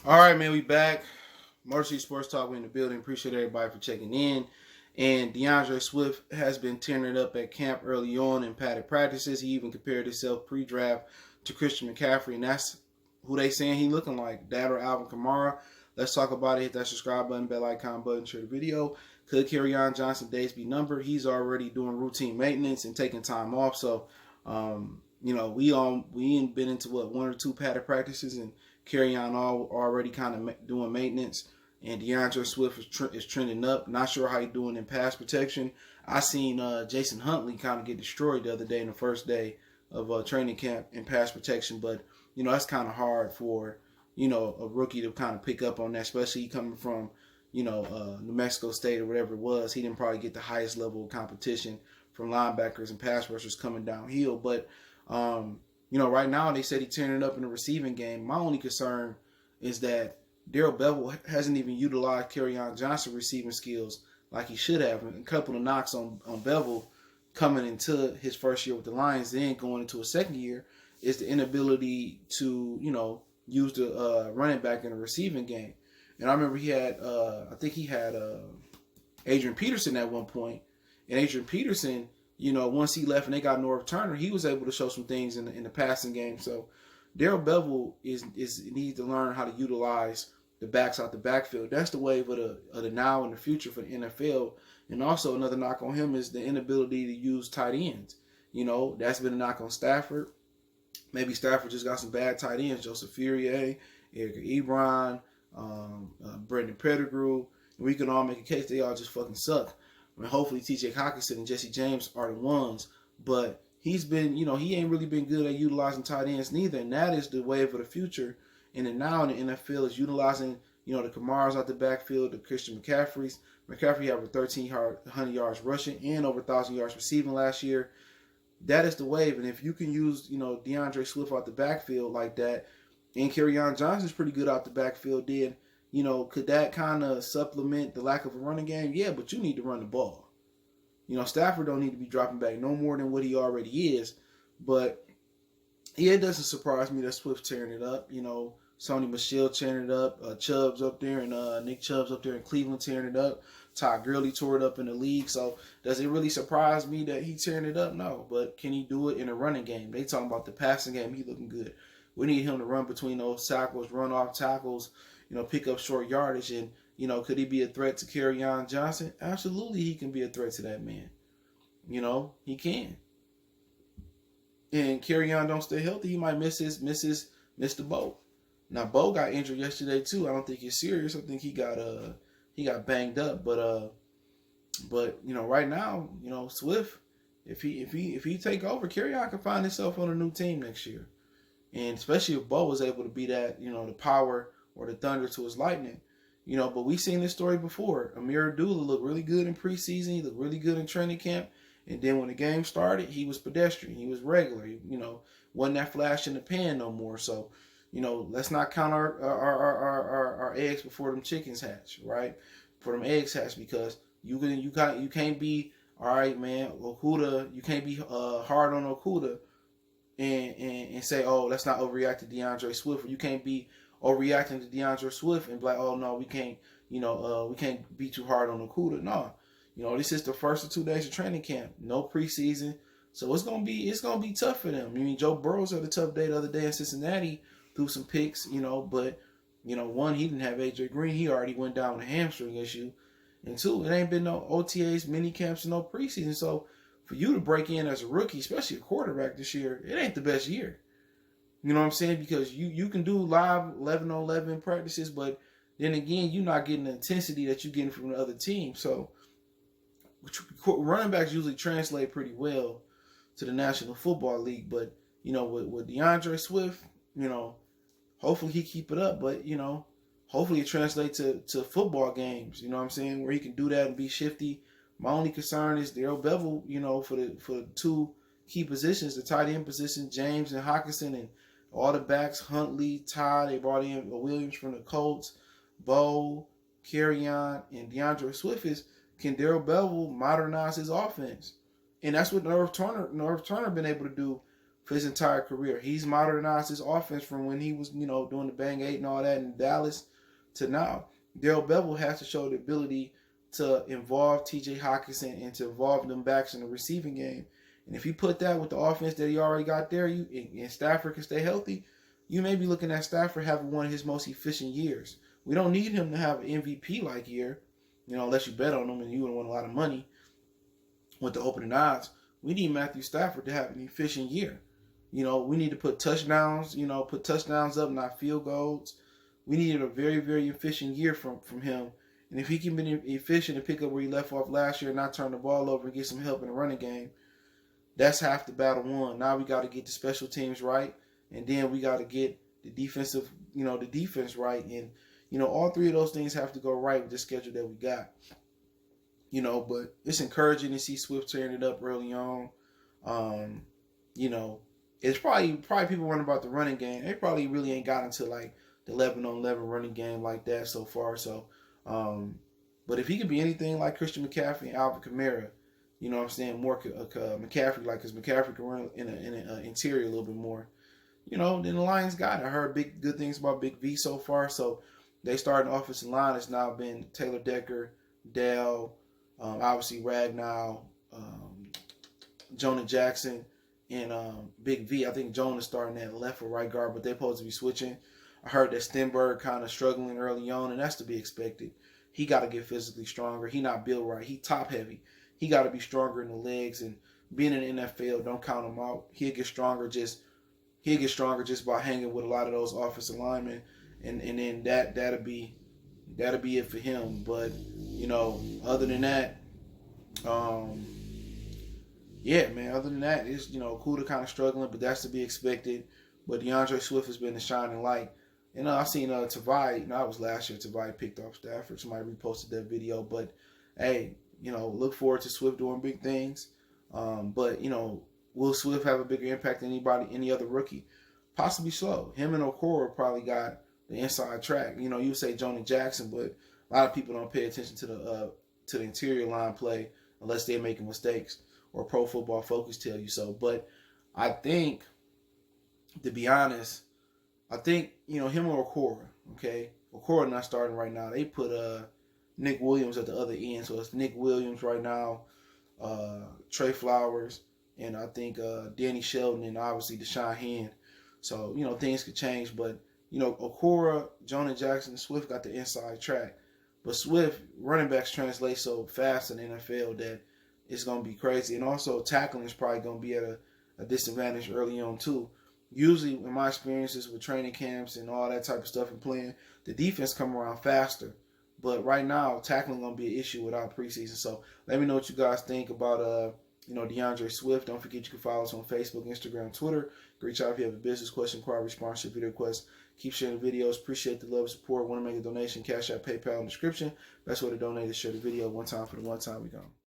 All right, man, we back. Motor City Sports Talk, we in the building. Appreciate everybody for checking in. And DeAndre Swift has been tearing it up at camp early on in padded practices. He even compared himself pre-draft to Christian McCaffrey, and that's who they saying he looking like, that or Alvin Kamara. Let's talk about it. Hit that subscribe button, bell icon button, share the video. Could Kerryon Johnson days be numbered? He's already doing routine maintenance and taking time off. So, we ain't been into one or two padded practices, and Kerryon already kind of doing maintenance. And DeAndre Swift is trending up. Not sure how he's doing in pass protection. I seen Jason Huntley kind of get destroyed the other day in the first day of training camp in pass protection. But, that's kind of hard for, a rookie to kind of pick up on that, especially coming from, New Mexico State or whatever it was. He didn't probably get the highest level of competition from linebackers and pass rushers coming downhill. But, right now they said he's tearing it up in the receiving game. My only concern is that Darrell Bevell hasn't even utilized Kerryon Johnson receiving skills like he should have. And a couple of knocks on Bevell coming into his first year with the Lions, then going into a second year, is the inability to, use the running back in the receiving game. And I remember he had Adrian Peterson at one point, and Adrian Peterson, once he left and they got Norv Turner, he was able to show some things in the passing game. So Darrell Bevell needs to learn how to utilize the backs out the backfield. That's the wave of the now and the future for the NFL. And also another knock on him is the inability to use tight ends. That's been a knock on Stafford. Maybe Stafford just got some bad tight ends. Joseph Furier, Eric Ebron, Brendan Pettigrew. We can all make a case they all just fucking suck. I mean, hopefully T.J. Hockenson and Jesse James are the ones. But he's been, he ain't really been good at utilizing tight ends neither. And that is the wave of the future. And then now in the NFL is utilizing, the Kamaras out the backfield, the Christian McCaffreys. McCaffrey had over 1,300 yards rushing and over 1,000 yards receiving last year. That is the wave. And if you can use, DeAndre Swift out the backfield like that, and Kerryon Johnson's pretty good out the backfield, then, could that kind of supplement the lack of a running game? Yeah, but you need to run the ball. Stafford don't need to be dropping back no more than what he already is. But, yeah, it doesn't surprise me that Swift's tearing it up. Sony Michel tearing it up. Chubb's up there, and Nick Chubb's up there in Cleveland tearing it up. Todd Gurley tore it up in the league. So does it really surprise me that he's tearing it up? No. But can he do it in a running game? They talking about the passing game. He looking good. We need him to run between those tackles, run off tackles, pick up short yardage. And, could he be a threat to Kerryon Johnson? Absolutely, he can be a threat to that man. He can. And Kerryon don't stay healthy, he might miss the boat. Now, Bo got injured yesterday too. I don't think he's serious. I think he got banged up. But right now, Swift, if he take over, Kerryon can find himself on a new team next year. And especially if Bo was able to be that, the power or the thunder to his lightning. But we've seen this story before. Amir Abdullah looked really good in preseason. He looked really good in training camp. And then when the game started, he was pedestrian. He was regular. Wasn't that flash in the pan no more. So, let's not count our eggs before them chickens hatch, right? For them eggs hatch, because you can't be, all right, man, Okudah, you can't be hard on Okudah and say, oh, let's not overreact to DeAndre Swift. Or you can't be overreacting to DeAndre Swift and be like, oh no, we can't be too hard on Okudah. No. This is the first of 2 days of training camp. No preseason. So it's gonna be tough for them. I mean, Joe Burrows had a tough day the other day in Cincinnati, threw some picks, but one, he didn't have AJ Green. He already went down with a hamstring issue. And two, it ain't been no OTAs, mini camps, and no preseason. So for you to break in as a rookie, especially a quarterback this year, it ain't the best year. You know what I'm saying? Because you can do live 11-on-11 practices, but then again, you're not getting the intensity that you're getting from the other team. So running backs usually translate pretty well to the National Football League. But, with DeAndre Swift, hopefully he keep it up. But, hopefully it translates to football games, you know what I'm saying, where he can do that and be shifty. My only concern is Darrell Bevell, for the two key positions, the tight end position, James and Hockenson, and all the backs, Huntley, Todd, they brought in Williams from the Colts, Bo, Kerryon, and DeAndre Swift is, can Darrell Bevell modernize his offense? And that's what Norv Turner been able to do for his entire career. He's modernized his offense from when he was, doing the Bang 8 and all that in Dallas to now. Darrell Bevell has to show the ability to involve TJ Hockenson and to involve them backs in the receiving game. And if you put that with the offense that he already got there, and Stafford can stay healthy, you may be looking at Stafford having one of his most efficient years. We don't need him to have an MVP-like year, unless you bet on him and you would win a lot of money with the opening odds. We need Matthew Stafford to have an efficient year. We need to put touchdowns, up, not field goals. We needed a very, very efficient year from him. And if he can be efficient and pick up where he left off last year and not turn the ball over and get some help in the running game, that's half the battle won. Now we got to get the special teams right, and then we got to get the defense right. And, all three of those things have to go right with the schedule that we got. But it's encouraging to see Swift tearing it up early on. It's probably people wondering about the running game. They probably really ain't gotten to like the 11-on-11 running game like that so far. So, but if he could be anything like Christian McCaffrey and Alvin Kamara, more McCaffrey, like, because McCaffrey can run in an interior a little bit more, then the Lions got it. I heard good things about Big V so far. So they starting offensive line has now been Taylor Decker, Dell, obviously Ragnow, Jonah Jackson, and Big V. I think Jonah's starting at left or right guard, but they're supposed to be switching. I heard that Stenberg kind of struggling early on, and that's to be expected. He got to get physically stronger. He not built right. He top heavy. He got to be stronger in the legs, and being in the NFL, don't count him out. He'll get stronger just by hanging with a lot of those offensive linemen, and then that'll be it for him. But other than that, yeah, man. Other than that, it's Kuda kind of struggling, but that's to be expected. But DeAndre Swift has been the shining light. And I've seen Tavai. That was last year. Tavai picked off Stafford. Somebody reposted that video. But hey, look forward to Swift doing big things. But will Swift have a bigger impact than any other rookie? Possibly so. Him and Okoro probably got the inside track. You say Jonah Jackson, but a lot of people don't pay attention to the interior line play unless they're making mistakes or Pro Football Focus tell you so. But I think, to be honest, him or Okoro, okay? Okoro not starting right now. They put Nick Williams at the other end, so it's Nick Williams right now, Trey Flowers, and I think Danny Shelton, and obviously Deshaun Hand. So, things could change, but, Okoro, Jonah Jackson, Swift got the inside track. But Swift, running backs translate so fast in the NFL that it's going to be crazy. And also, tackling is probably going to be at a disadvantage early on, too. Usually, in my experiences with training camps and all that type of stuff and playing, the defense come around faster. But right now, tackling going to be an issue without preseason. So let me know what you guys think about DeAndre Swift. Don't forget you can follow us on Facebook, Instagram, Twitter. Reach out if you have a business question, inquiry, sponsorship, video request. Keep sharing the videos. Appreciate the love and support. Want to make a donation? Cash App, PayPal in the description. Best way to donate is share the video one time for the one time we go.